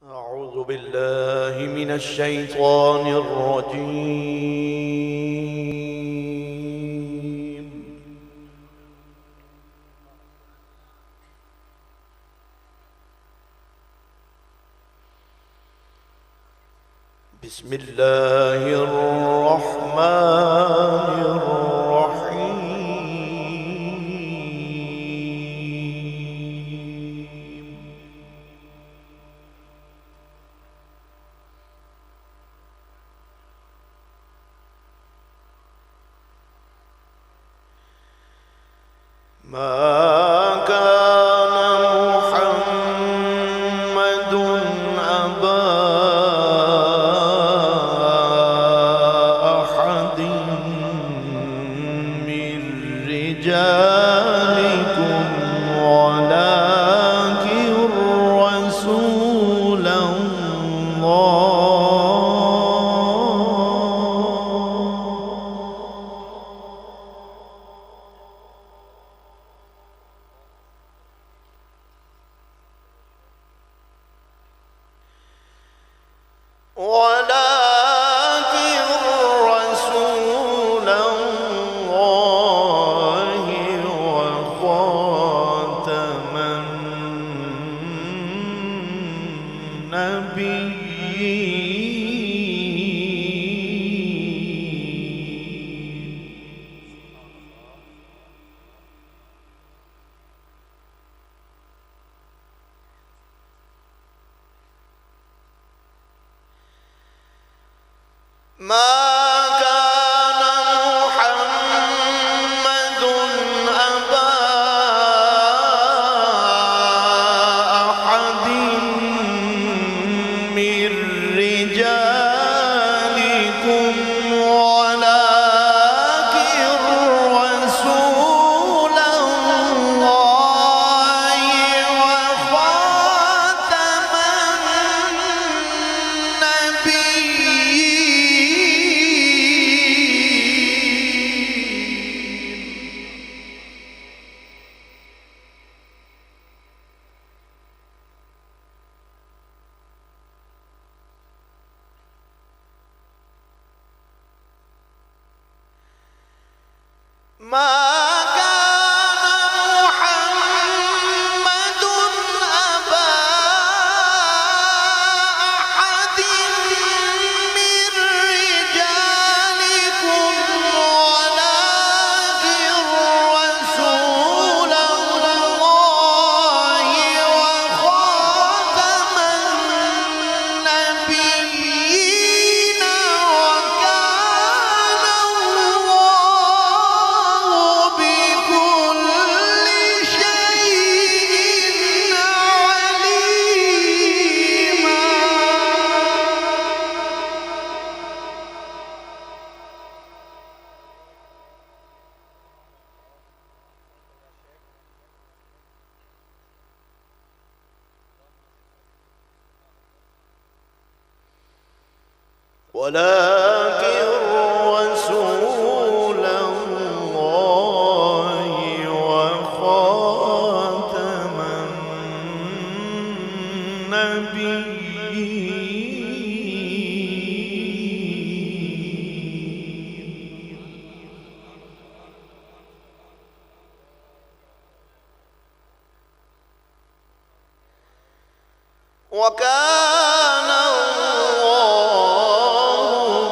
أعوذ بالله من الشيطان الرجيم. بسم الله الرحمن الرحيم. ما كان محمد أبا أحد من رجالكم ولكن رسول الله وخاتم النبيين. ما كان محمد أبا أحد من رجالكم ولكن رسول الله وخاتم ما كان محمد أبا أحد من رجالكم ولكن رسول الله وخاتم النبيين وكان الله بكل شيء عليما. ولكن رسول الله وخاتم النبيين. وكان الله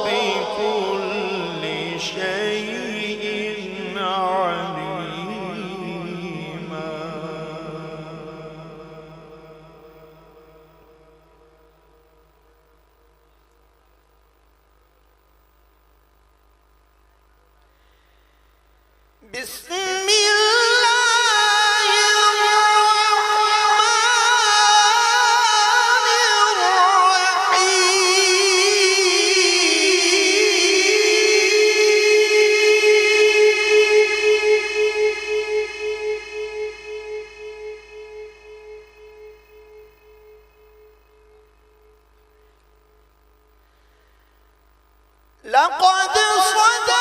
بكل شيء عليما. بسم الله الرحمن الرحيم. لقد صدق